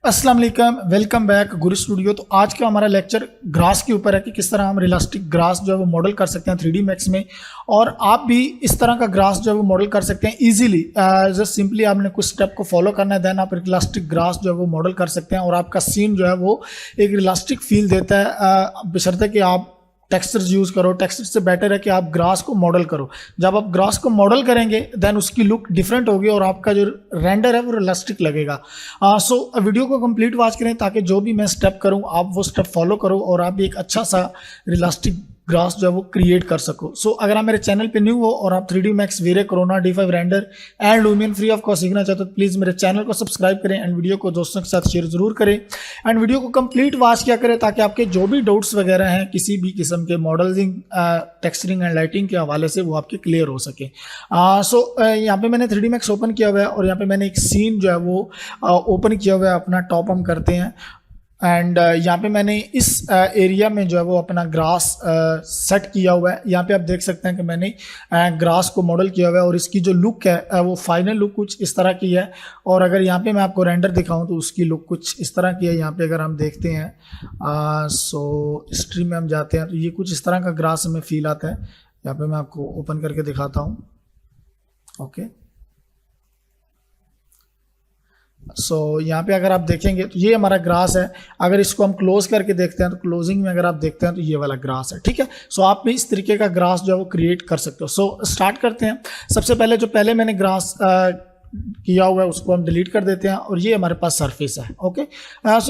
अस्सलाम वालेकुम, welcome back गुरु studio. तो आज का हमारा लेक्चर ग्रास के ऊपर है कि किस तरह हम रियलिस्टिक ग्रास जो है वो मॉडल कर सकते हैं 3D मैक्स में, और आप भी इस तरह का ग्रास जो है वो मॉडल कर सकते हैं इजीली। जस्ट सिंपली आपने कुछ स्टेप को फॉलो करना है, देन आप रियलिस्टिक ग्रास जो है वो मॉडल कर सकते हैं और आपका सीन जो है वो एक रियलिस्टिक फील देता है, बशर्ते कि आप टेक्सचर्स यूज़ करो। टेक्सचर से बेटर है कि आप ग्रास को मॉडल करो। जब आप ग्रास को मॉडल करेंगे देन उसकी लुक डिफरेंट होगी और आपका जो रेंडर है वो रियलिस्टिक लगेगा। सो वीडियो को कंप्लीट वॉच करें ताकि जो भी मैं स्टेप करूं आप वो स्टेप फॉलो करो और आप भी एक अच्छा सा रियलिस्टिक ग्रास जो है वो क्रिएट कर सको। सो अगर आप मेरे चैनल पे न्यू हो और आप 3D Max, V-Ray, Corona, D5 render and Lumion free of cost सीखना चाहते हो तो प्लीज़ मेरे चैनल को सब्सक्राइब करें एंड वीडियो को दोस्तों के साथ शेयर जरूर करें एंड वीडियो को कंप्लीट वॉच किया करें ताकि आपके जो भी डाउट्स वगैरह हैं किसी भी किस्म के मॉडलिंग, टेक्सचरिंग एंड लाइटिंग के हवाले से वो आपके क्लियर हो सके। यहाँ पे मैंने 3D मैक्स ओपन किया हुआ है और यहाँ पे मैंने एक सीन जो है वो ओपन किया हुआ है। अपना टॉप हम करते हैं एंड यहाँ पे मैंने इस एरिया में जो है वो अपना ग्रास सेट किया हुआ है। यहाँ पे आप देख सकते हैं कि मैंने ग्रास को मॉडल किया हुआ है और इसकी जो लुक है वो फाइनल लुक कुछ इस तरह की है। और अगर यहाँ पे मैं आपको रेंडर दिखाऊं तो उसकी लुक कुछ इस तरह की है। यहाँ पे अगर हम देखते हैं हिस्ट्री में हम जाते हैं तो ये कुछ इस तरह का ग्रास हमें फील आता है। यहाँ पे मैं आपको ओपन करके दिखाता हूँ। ओके, यहाँ पे अगर आप देखेंगे तो ये हमारा ग्रास है। अगर इसको हम क्लोज करके देखते हैं तो क्लोजिंग में अगर आप देखते हैं तो ये वाला ग्रास है। ठीक है, आप भी इस तरीके का ग्रास जो है वो क्रिएट कर सकते हो। स्टार्ट करते हैं। सबसे पहले मैंने ग्रास किया हुआ है उसको हम डिलीट कर देते हैं और ये हमारे पास सरफेस है। ओके,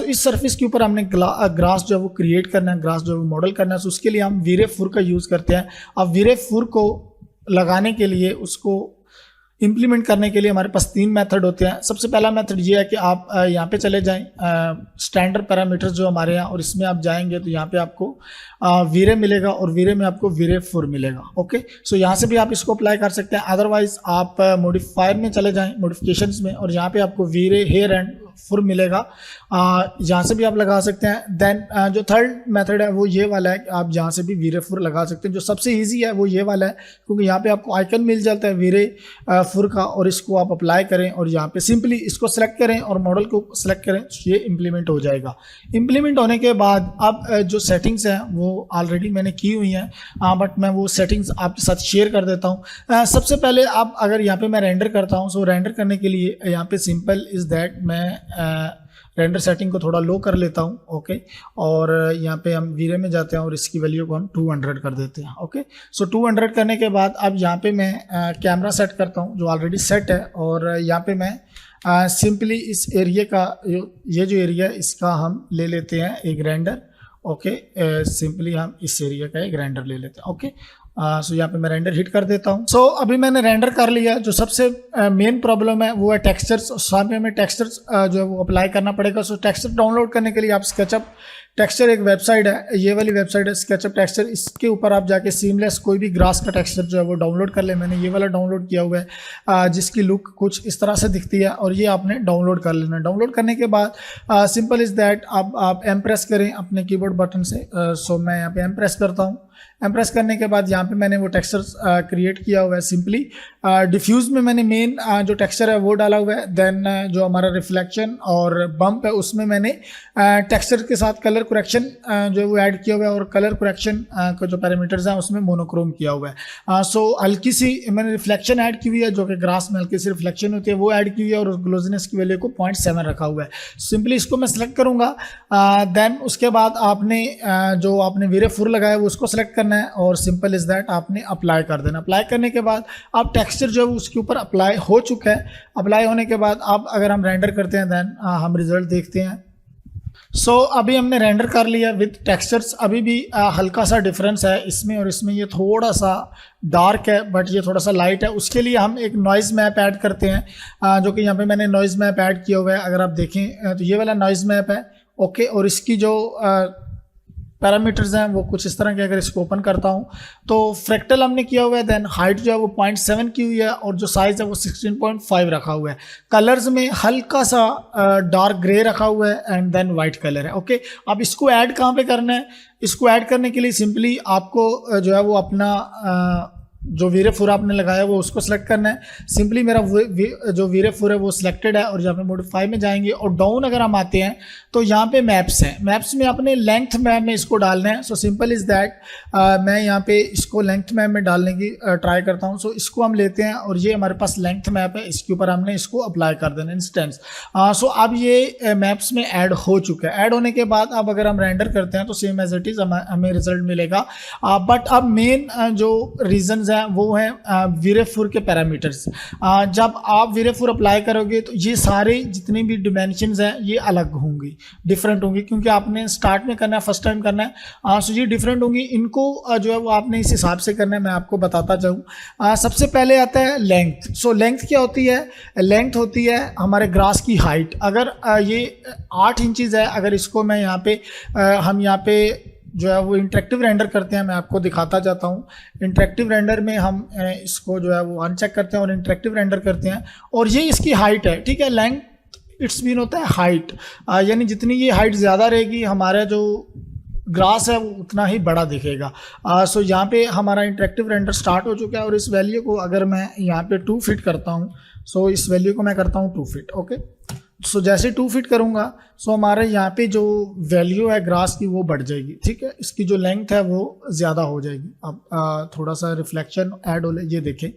इस सरफेस के ऊपर हमने ग्रास जो है वो क्रिएट करना है, ग्रास जो है वो मॉडल करना है। उसके लिए हम वीरे फुर का यूज़ करते हैं। अब वीरे फुर को लगाने के लिए, उसको इम्प्लीमेंट करने के लिए हमारे पास 3 मेथड होते हैं। सबसे पहला मेथड ये है कि आप यहाँ पे चले जाएं, स्टैंडर्ड पैरामीटर्स जो हमारे यहाँ, और इसमें आप जाएंगे तो यहाँ पे आपको वीरे मिलेगा और वीरे में आपको वीरे फुर मिलेगा। ओके, यहाँ से भी आप इसको अप्लाई कर सकते हैं। अदरवाइज आप मॉडिफायर में चले जाएं, मॉडिफिकेशंस में, और यहाँ पे आपको वीरे हेयर एंड फुर मिलेगा। यहाँ से भी आप लगा सकते हैं। देन जो थर्ड मेथड है वो ये वाला है कि आप यहाँ से भी वीरे फुर लगा सकते हैं। जो सबसे इजी है वो ये वाला है क्योंकि यहाँ पे आपको आइकन मिल जाता है वीरे फुर का, और इसको आप अप्लाई करें और यहाँ पे सिंपली इसको सेलेक्ट करें और मॉडल को सेलेक्ट करें, ये इम्प्लीमेंट हो जाएगा। इम्प्लीमेंट होने के बाद अब जो सेटिंग्स हैं वो ऑलरेडी मैंने की हुई हैं, बट मैं वो सेटिंग्स आपके साथ शेयर कर देता हूँ। सबसे पहले आप अगर यहाँ पे मैं रेंडर करता हूँ, रेंडर करने के लिए यहाँ पे सिंपल इज़ दैट मैं रेंडर सेटिंग को थोड़ा लो कर लेता हूँ। ओके, और यहाँ पे हम वीरे में जाते हैं और इसकी वैल्यू को हम 200 कर देते हैं। ओके, 200 करने के बाद अब यहाँ पे मैं कैमरा सेट करता हूँ जो ऑलरेडी सेट है, और यहाँ पे मैं सिंपली इस एरिया का, ये जो एरिया है इसका हम ले लेते हैं एक रेंडर। ओके, सिंपली हम इस एरिया का एक रेंडर ले लेते हैं। ओके, यहाँ पे मैं रेंडर हिट कर देता हूँ। अभी मैंने रेंडर कर लिया। जो सबसे मेन प्रॉब्लम है वो है टेक्सचर्स। यहाँ पे हमें टेक्सचर्स जो है वो अप्लाई करना पड़ेगा। टेक्सचर डाउनलोड करने के लिए आप स्केचअप टेक्सचर, एक वेबसाइट है, ये वाली वेबसाइट है स्केचअप टेक्सचर। इसके ऊपर आप जाके सीमलेस कोई भी ग्रास का टेक्सचर जो है वो डाउनलोड कर ले। मैंने ये वाला डाउनलोड किया हुआ है जिसकी लुक कुछ इस तरह से दिखती है, और ये आपने डाउनलोड कर लेना। डाउनलोड करने के बाद सिंपल इज़ दैट आप एम प्रेस करें अपने कीबोर्ड बटन से। मैं यहाँ पे एम प्रेस करता हूँ। एम्प्रेस करने के बाद यहाँ पे मैंने वो टेक्सचर क्रिएट किया हुआ है। सिंपली डिफ्यूज में मैंने मेन जो टेक्सचर है वो डाला हुआ है। देन जो हमारा रिफ्लेक्शन और बम्प है उसमें मैंने टेक्सचर के साथ कलर करेक्शन जो है वो ऐड किया हुआ है, और कलर करेक्शन का जो पैरामीटर्स हैं उसमें मोनोक्रोम किया हुआ है। हल्की सी मैंने रिफ्लेक्शन ऐड की हुई है, जो कि ग्रास में हल्की सी रिफ्लेक्शन होती है वो ऐड की हुई है, और ग्लोजीनेस की वैल्यू को 0.7 रखा हुआ है। सिंपली इसको मैं सेलेक्ट करूँगा। देन उसके बाद आपने जो आपने वीरे फुर लगाया वो उसको सेलेक्ट करना है, और सिंपल इज दैट आपने अप्लाई कर देना। अप्लाई करने के बाद आप टेक्सचर जो है उसके ऊपर अप्लाई हो चुका है। अप्लाई होने के बाद अब अगर हम रेंडर करते हैं देन हम रिजल्ट देखते हैं। अभी हमने रेंडर कर लिया विद टेक्सचर्स। अभी भी हल्का सा डिफरेंस है इसमें और इसमें। ये थोड़ा सा डार्क है बट ये थोड़ा सा लाइट है। उसके लिए हम एक नॉइज़ मैप ऐड करते हैं, जो कि यहाँ पे मैंने नॉइज़ मैप ऐड किया हुआ है। अगर आप देखें तो ये वाला नॉइज़ मैप है। ओके, और इसकी जो पैरामीटर्स हैं वो कुछ इस तरह के। अगर इसको ओपन करता हूँ तो फ्रैक्टल हमने किया हुआ है। देन हाइट जो है वो 0.7 की हुई है, और जो साइज़ है वो 16.5 रखा हुआ है। कलर्स में हल्का सा डार्क ग्रे रखा हुआ है एंड देन वाइट कलर है। ओके, अब इसको ऐड कहाँ पे करना है? इसको ऐड करने के लिए सिंपली आपको जो है वो अपना जो वीरेफुर आपने लगाया वो उसको सेलेक्ट करना है। सिंपली मेरा जो वीरेफुर है वो सिलेक्टेड है, और जहाँ पे मॉडिफाई में जाएंगे और डाउन अगर हम आते हैं तो यहाँ पे मैप्स हैं। मैप्स में अपने लेंथ मैप में इसको डालना है। सो सिंपल इज़ दैट, मैं यहाँ पे इसको लेंथ मैप में डालने की ट्राई करता हूँ। सो इसको हम लेते हैं और ये हमारे पास लेंथ मैप है, इसके ऊपर हमने इसको अप्लाई कर देना इंस्टेंस। सो अब ये मैप्स में ऐड हो चुका है। ऐड होने के बाद अब अगर हम रेंडर करते हैं तो सेम एज इट इज़ हमें रिजल्ट मिलेगा। बट अब मेन जो रीजंस हैं वो हैं वीरेफुर के पैरामीटर्स। जब आप वीरेफुर अप्लाई करोगे तो ये सारे जितने भी डिमेंशंस हैं ये अलग होंगी, डिफरेंट होंगी, क्योंकि आपने स्टार्ट में करना है, फर्स्ट टाइम करना है। सो ये डिफरेंट होंगी, इनको जो है वो आपने इस हिसाब से करना है। मैं आपको बताता जाऊँ। सबसे पहले आता है लेंथ। सो लेंथ क्या होती है? लेंथ होती है हमारे ग्रास की हाइट। अगर ये 8 इंचज़ है, अगर इसको मैं यहाँ पे हम यहाँ पे जो है वो इंटरेक्टिव रेंडर करते हैं, मैं आपको दिखाता जाता हूँ। इंटरेक्टिव रेंडर में हम इसको जो है वो अनचेक करते हैं और इंटरेक्टिव रेंडर करते हैं, और ये इसकी हाइट है, ठीक है। लेंथ इट्स मीन होता है हाइट, यानी जितनी ये हाइट ज़्यादा रहेगी हमारा जो ग्रास है वो उतना ही बड़ा दिखेगा। सो यहाँ पे हमारा इंटरेक्टिव रेंडर स्टार्ट हो चुका है, और इस वैल्यू को अगर मैं यहाँ पे 2 फीट करता हूँ, सो इस वैल्यू को मैं करता हूँ 2 फीट, ओके। सो जैसे 2 फीट करूँगा सो हमारे यहाँ पे जो वैल्यू है ग्रास की वो बढ़ जाएगी, ठीक है। इसकी जो लेंथ है वो ज़्यादा हो जाएगी। अब थोड़ा सा रिफ्लेक्शन ऐड हो, ये देखें।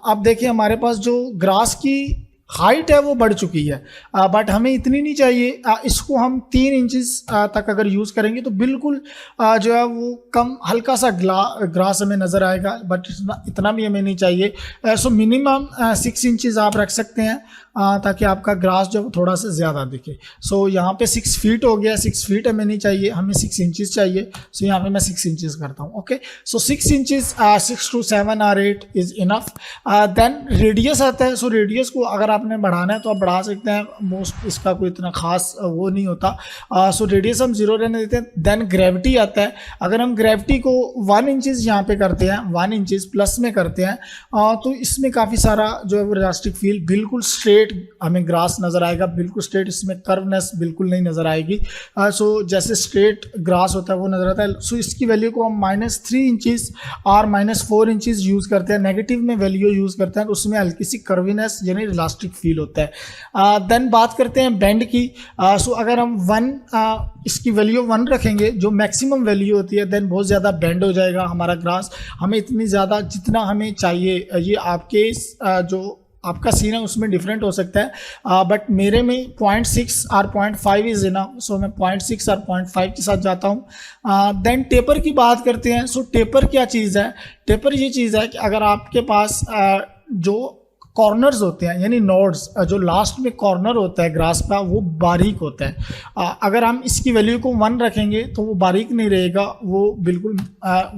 अब देखिए हमारे पास जो ग्रास की हाइट है वो बढ़ चुकी है, बट हमें इतनी नहीं चाहिए। इसको हम 3 इंचेस तक अगर यूज़ करेंगे तो बिल्कुल जो है वो कम हल्का सा ग्रास हमें नज़र आएगा, बट इतना भी हमें नहीं चाहिए। सो मिनिमम 6 इंचेस आप रख सकते हैं, ताकि आपका ग्रास जो थोड़ा सा ज़्यादा दिखे। सो यहाँ पे 6 फीट हो गया, 6 फीट हमें नहीं चाहिए, हमें 6 इंचेस चाहिए। सो यहाँ पे मैं 6 इंचेस करता हूँ, okay. So 6 inches, 6 to 7 or 8 is enough. Then radius आता है। सो रेडियस को अगर आपने बढ़ाना है तो आप बढ़ा सकते हैं, मोस्ट इसका कोई इतना खास वो नहीं होता। सो रेडियस हम 0 रहने देते हैं। देन ग्रेविटी आता है। अगर हम ग्रेविटी को 1 इंचेस यहाँ पे करते हैं, 1 इंचेस प्लस में करते हैं, तो इसमें काफ़ी सारा जो है वो रियलिस्टिक फील, बिल्कुल स्ट्रेट हमें ग्रास नज़र आएगा, बिल्कुल स्ट्रेट, इसमें कर्वनेस बिल्कुल नहीं नज़र आएगी। सो जैसे स्ट्रेट ग्रास होता है वो नज़र आता है। सो इसकी वैल्यू को हम -3 इंचेस और -4 इंचेस यूज़ करते हैं। नेगेटिव में वैल्यू यूज़ करते हैं तो उसमें हल्की सी कर्वीनेस यानी इलास्टिक फील होता है। देन बात करते हैं बेंड की। सो अगर हम 1 इसकी वैल्यू 1 रखेंगे जो मैक्सिमम वैल्यू होती है, देन बहुत ज़्यादा बेंड हो जाएगा हमारा ग्रास। हमें इतनी ज़्यादा जितना हमें चाहिए, ये आपके जो आपका सीन है उसमें डिफरेंट हो सकता है, बट मेरे में 0.6 और 0.5 इज़ इनफ। सो मैं 0.6 और 0.5 के साथ जाता हूँ। देन टेपर की बात करते हैं। सो टेपर क्या चीज़ है? टेपर ये चीज़ है कि अगर आपके पास जो कॉर्नर्स होते हैं यानी नोड्स, जो लास्ट में कॉर्नर होता है ग्रास का वो बारीक होता है। अगर हम इसकी वैल्यू को 1 रखेंगे तो वो बारीक नहीं रहेगा, वो बिल्कुल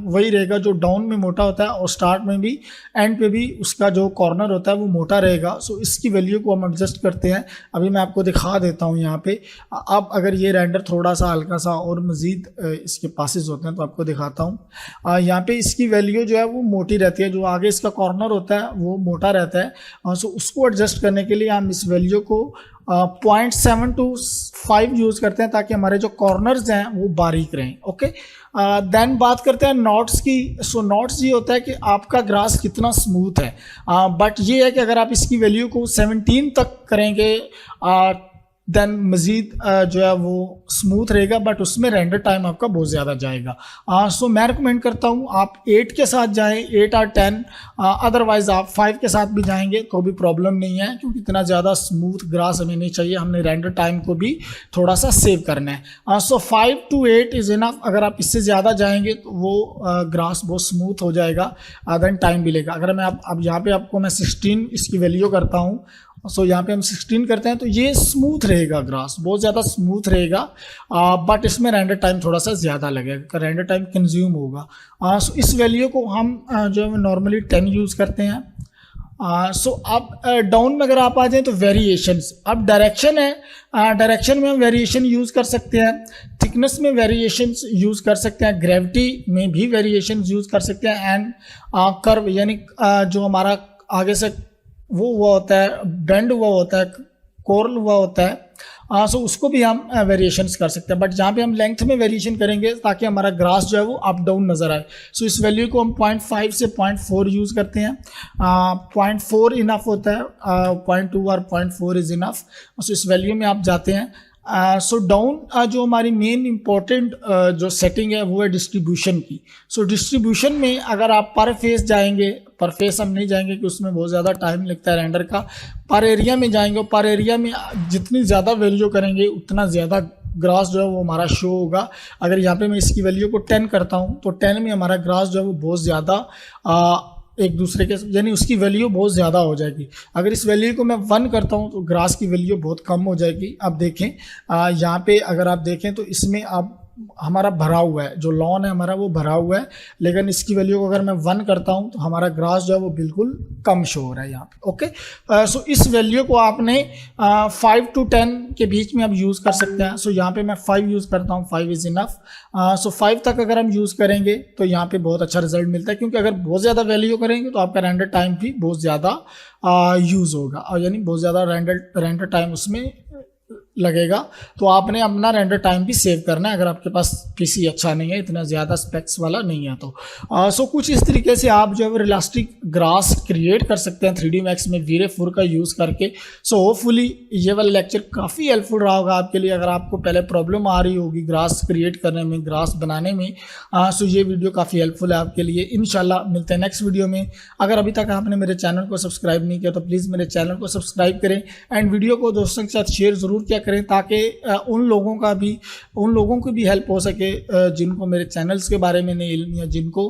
वही रहेगा जो डाउन में मोटा होता है और स्टार्ट में भी एंड पे भी उसका जो कॉर्नर होता है वो मोटा रहेगा। सो इसकी वैल्यू को हम एडजस्ट करते हैं। अभी मैं आपको दिखा देता हूँ यहाँ पे। अब अगर ये रेंडर थोड़ा सा हल्का सा और मज़ीद इसके पासेस होते हैं तो आपको दिखाता हूँ। यहाँ पे इसकी वैल्यू जो है वो मोटी रहती है, जो आगे इसका कॉर्नर होता है वो मोटा रहता है। सो उसको एडजस्ट करने के लिए हम इस वैल्यू को 0.7 to 5 यूज़ करते हैं ताकि हमारे जो कॉर्नर्स हैं वो बारीक रहें, ओके। देन बात करते हैं नॉट्स की। सो नॉट्स ये होता है कि आपका ग्रास कितना स्मूथ है, बट ये है कि अगर आप इसकी वैल्यू को 17 तक करेंगे देन मज़ीद जो है वो स्मूथ रहेगा, बट उसमें रेंडर टाइम आपका बहुत ज़्यादा जाएगा। सो मैं रिकमेंड करता हूँ आप 8 के साथ जाएं, 8 और 10। अदरवाइज़ आप 5 के साथ भी जाएंगे तो भी प्रॉब्लम नहीं है, क्योंकि इतना ज़्यादा स्मूथ ग्रास हमें नहीं चाहिए, हमने रेंडर टाइम को भी थोड़ा सा सेव करना है। सो 5 to 8 इज़ इनफ। अगर आप इससे ज़्यादा जाएंगे तो वो ग्रास बहुत स्मूथ हो जाएगा, देन टाइम भी लेगा। अगर मैं अब यहाँ पे आपको मैं 16 इसकी वैल्यू करता हूँ, सो यहाँ पे हम 16 करते हैं तो ये स्मूथ रहेगा, ग्रास बहुत ज़्यादा स्मूथ रहेगा, बट इसमें रेंडर टाइम थोड़ा सा ज़्यादा लगेगा, रेंडर टाइम कंज्यूम होगा। सो इस वैल्यू को हम जो है नॉर्मली 10 यूज़ करते हैं। सो अब डाउन में अगर आप आ जाएं तो वेरिएशंस। अब डायरेक्शन है, डायरेक्शन में हम वेरिएशन यूज़ कर सकते हैं, थिकनेस में वेरिएशंस यूज़ कर सकते हैं, ग्रेविटी में भी वेरिएशन यूज़ कर सकते हैं, एंड कर्व यानी जो हमारा आगे से वो हुआ होता है, बेंड हुआ होता है, कोरल हुआ होता है, सो उसको भी हम वेरिएशंस कर सकते हैं, बट जहाँ पे हम लेंथ में वेरिएशन करेंगे ताकि हमारा ग्रास जो है वो अप डाउन नज़र आए। सो इस वैल्यू को हम 0.5 से 0.4 यूज़ करते हैं। 0.4 इनफ होता है, 0.2 और 0.4 इज़ इनफ। सो इस वैल्यू में आप जाते हैं। सो डाउन जो हमारी मेन इंपॉर्टेंट जो सेटिंग है वो है डिस्ट्रीब्यूशन की। सो डिस्ट्रीब्यूशन में अगर आप पर फेस जाएंगे, पर फेस हम नहीं जाएंगे कि उसमें बहुत ज़्यादा टाइम लगता है रेंडर का, पर एरिया में जाएंगे और पर एरिया में जितनी ज़्यादा वैल्यू करेंगे उतना ज़्यादा ग्रास जो है वो हमारा शो होगा। अगर यहाँ पे मैं इसकी वैल्यू को 10 करता हूँ तो 10 में हमारा ग्रास जो है वो बहुत ज़्यादा एक दूसरे के, यानी उसकी वैल्यू बहुत ज़्यादा हो जाएगी। अगर इस वैल्यू को मैं 1 करता हूँ तो ग्रास की वैल्यू बहुत कम हो जाएगी। अब देखें यहाँ पे अगर आप देखें तो इसमें अब हमारा भरा हुआ है, जो लॉन है हमारा वो भरा हुआ है, लेकिन इसकी वैल्यू को अगर मैं 1 करता हूँ तो हमारा ग्रास जो है वो बिल्कुल कम शो हो रहा है यहाँ पे। ओके, सो इस वैल्यू को आपने 5 to 10 के बीच में आप यूज़ कर सकते हैं। सो यहाँ पे मैं 5 यूज़ करता हूँ, 5 इज़ इनफ। सो 5 तक अगर हम यूज़ करेंगे तो यहाँ पे बहुत अच्छा रिजल्ट मिलता है, क्योंकि अगर बहुत ज़्यादा वैल्यू करेंगे तो आपका रेंडर टाइम भी बहुत ज़्यादा यूज़ होगा, और यानी बहुत ज़्यादा रेंडर टाइम उसमें लगेगा। तो आपने अपना रेंडर टाइम भी सेव करना है अगर आपके पास पीसी अच्छा नहीं है, इतना ज़्यादा स्पेक्स वाला नहीं है तो। सो कुछ इस तरीके से आप जो है रियलिस्टिक ग्रास क्रिएट कर सकते हैं 3D Max में वीरे 4 का यूज़ करके। सो होपफुली ये वाला लेक्चर काफ़ी हेल्पफुल रहा होगा आपके लिए। अगर आपको पहले प्रॉब्लम आ रही होगी ग्रास क्रिएट करने में, ग्रास बनाने में, सो ये वीडियो काफ़ी हेल्पफुल है आपके लिए। इंशाल्लाह मिलते हैं नेक्स्ट वीडियो में। अगर अभी तक आपने मेरे चैनल को सब्सक्राइब नहीं किया तो प्लीज़ मेरे चैनल को सब्सक्राइब करें एंड वीडियो को दोस्तों के साथ शेयर ज़रूर किया करें, ताकि उन लोगों को भी हेल्प हो सके जिनको मेरे चैनल्स के बारे में नहीं इल्म, या जिनको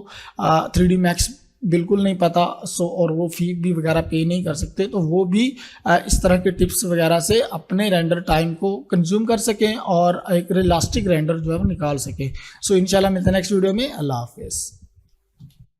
3D Max बिल्कुल नहीं पता, सो और वो फी भी वगैरह पे नहीं कर सकते, तो वो भी इस तरह के टिप्स वगैरह से अपने रेंडर टाइम को कंज्यूम कर सकें और एक रियलिस्टिक रेंडर जो है वो निकाल सकें। सो इंशाल्लाह मिलते हैं नेक्स्ट वीडियो में। अल्लाह हाफिज़।